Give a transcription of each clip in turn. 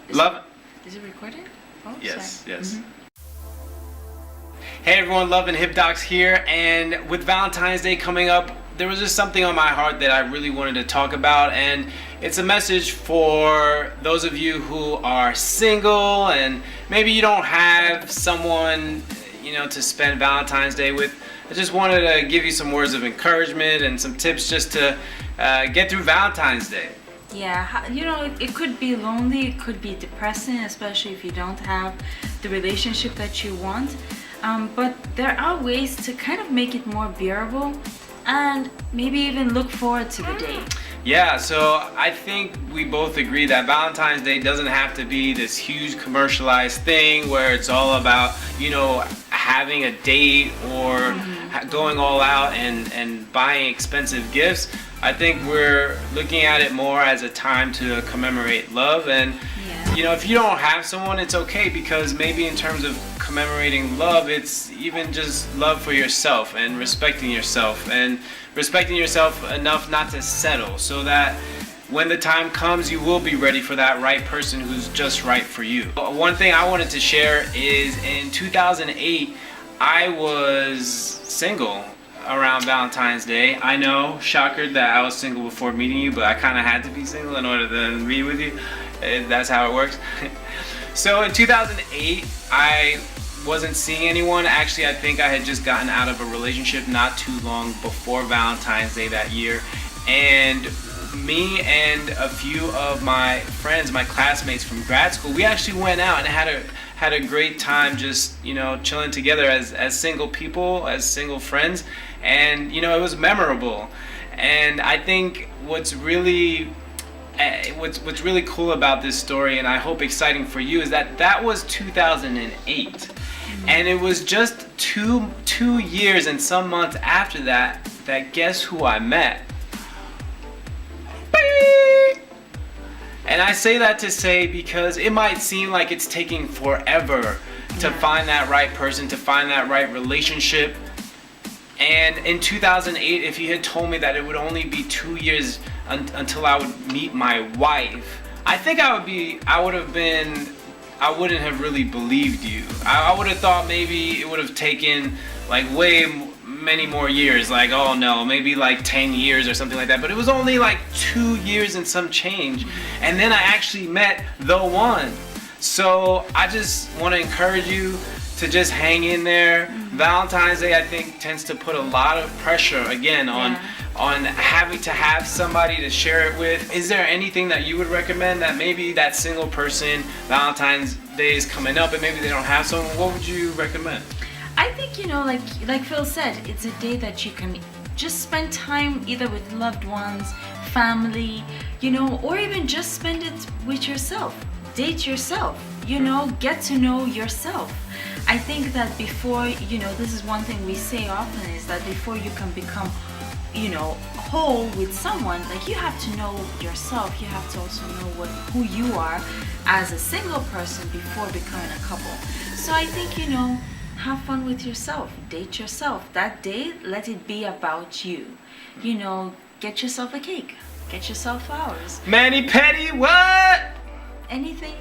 Is it recorded? Oh, Yes, sorry. yes. Hey everyone, Love and Hip Docs here, and with Valentine's Day coming up, there was just something on my heart that I really wanted to talk about, and it's a message for those of you who are single and maybe you don't have someone, to spend Valentine's Day with. I just wanted to give you some words of encouragement and some tips just to get through Valentine's Day. Yeah, it could be lonely, it could be depressing, especially if you don't have the relationship that you want. But there are ways to kind of make it more bearable and maybe even look forward to the day. Yeah, so I think we both agree that Valentine's Day doesn't have to be this huge commercialized thing where it's all about, having a date or going all out and buying expensive gifts. I think we're looking at it more as a time to commemorate love. And, if you don't have someone, it's okay, because maybe in terms of commemorating love, it's even just love for yourself and respecting yourself enough not to settle, so that when the time comes, you will be ready for that right person who's just right for you. One thing I wanted to share is in 2008, I was single around Valentine's Day. I know, shocker, that I was single before meeting you, but I kind of had to be single in order to meet with you. That's how it works. So in 2008, I wasn't seeing anyone. Actually, I think I had just gotten out of a relationship not too long before Valentine's Day that year. And me and a few of my friends, my classmates from grad school, we actually went out and had a great time just, chilling together as single people, as single friends. And, it was memorable. And I think what's really cool about this story, and I hope exciting for you, is that was 2008. And it was just two years and some months after that guess who I met? And I say that to say, because it might seem like it's taking forever to find that right person, to find that right relationship. And in 2008, if you had told me that it would only be 2 years until I would meet my wife, I think I wouldn't have really believed you. I would have thought maybe it would have taken like many more years, like, oh no, maybe like 10 years or something like that. But it was only like 2 years and some change. And then I actually met the one. So I just want to encourage you to just hang in there. Valentine's Day, I think, tends to put a lot of pressure again on having to have somebody to share it with. Is there anything that you would recommend that maybe that single person, Valentine's Day is coming up and maybe they don't have someone? What would you recommend? I think, like Phil said, it's a day that you can just spend time either with loved ones, family, or even just spend it with yourself. Date yourself, get to know yourself. I think that before, this is one thing we say often, is that before you can become, whole with someone, like, you have to know yourself. You have to also know who you are as a single person before becoming a couple. So I think, have fun with yourself, date yourself. That day, let it be about you. Get yourself a cake, get yourself flowers. Mani-pedi, what? Anything,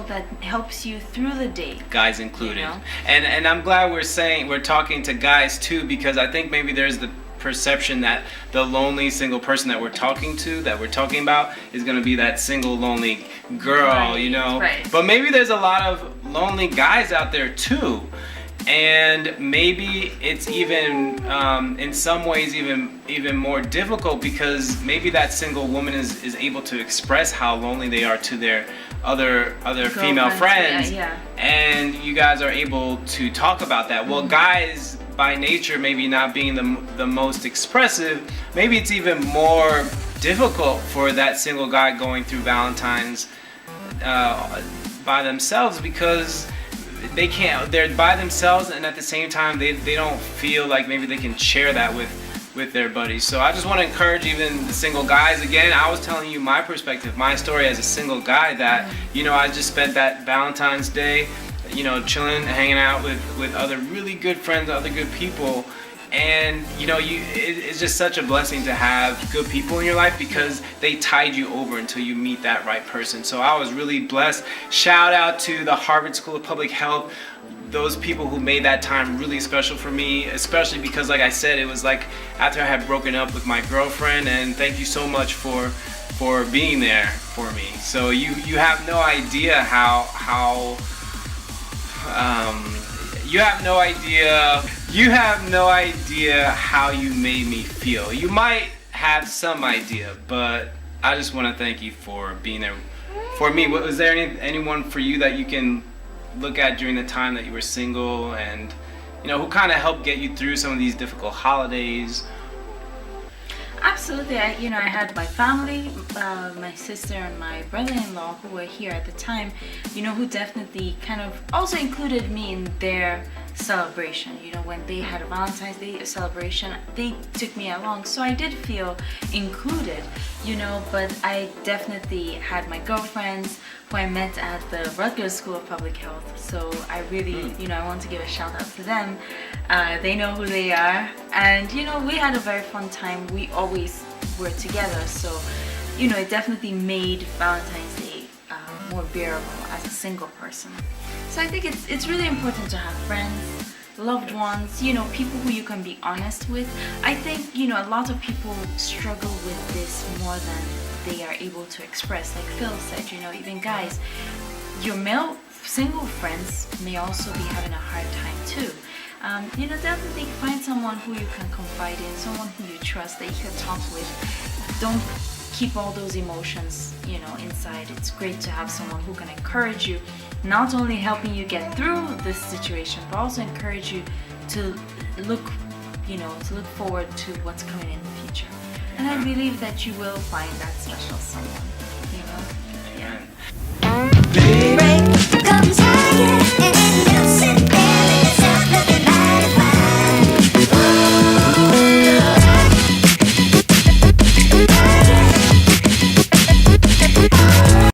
that helps you through the day. Guys included. And I'm glad we're talking to guys too, because I think maybe there's the perception that the lonely single person that we're talking about is going to be that single lonely girl, Right. But maybe there's a lot of lonely guys out there too. And maybe it's even in some ways even more difficult, because maybe that single woman is able to express how lonely they are to their other female friends, and you guys are able to talk about that. Well, guys by nature maybe not being the most expressive, maybe it's even more difficult for that single guy going through Valentine's by themselves, because they're by themselves, and at the same time they don't feel like maybe they can share that with their buddies. So I just want to encourage even the single guys. Again, I was telling you my perspective, my story as a single guy, that I just spent that Valentine's Day chilling, hanging out with other really good friends, other good people, And it's just such a blessing to have good people in your life because they tide you over until you meet that right person. So I was really blessed. Shout out to the Harvard School of Public Health, those people who made that time really special for me, especially because, like I said, it was like after I had broken up with my girlfriend. And thank you so much for being there for me. So you have no idea how you have no idea how you made me feel. You might have some idea, but I just want to thank you for being there for me. Was there anyone for you that you can look at during the time that you were single, and who kind of helped get you through some of these difficult holidays? Absolutely. I had my family, my sister and my brother-in-law who were here at the time, who definitely kind of also included me in their celebration. When they had a Valentine's Day celebration, they took me along. So I did feel included, but I definitely had my girlfriends who I met at the Rutgers School of Public Health. So I really, I want to give a shout out to them. They know who they are. And, we had a very fun time. We always were together. So, it definitely made Valentine's Day more bearable as a single person. So I think it's really important to have friends, loved ones, people who you can be honest with. I think, a lot of people struggle with this more than they are able to express. Like Phil said, even guys, your male single friends may also be having a hard time too. Definitely find someone who you can confide in, someone who you trust that you can talk with. Don't keep all those emotions, inside. It's great to have someone who can encourage you, not only helping you get through this situation, but also encourage you to look forward to what's coming in the future. And I believe that you will find that special someone.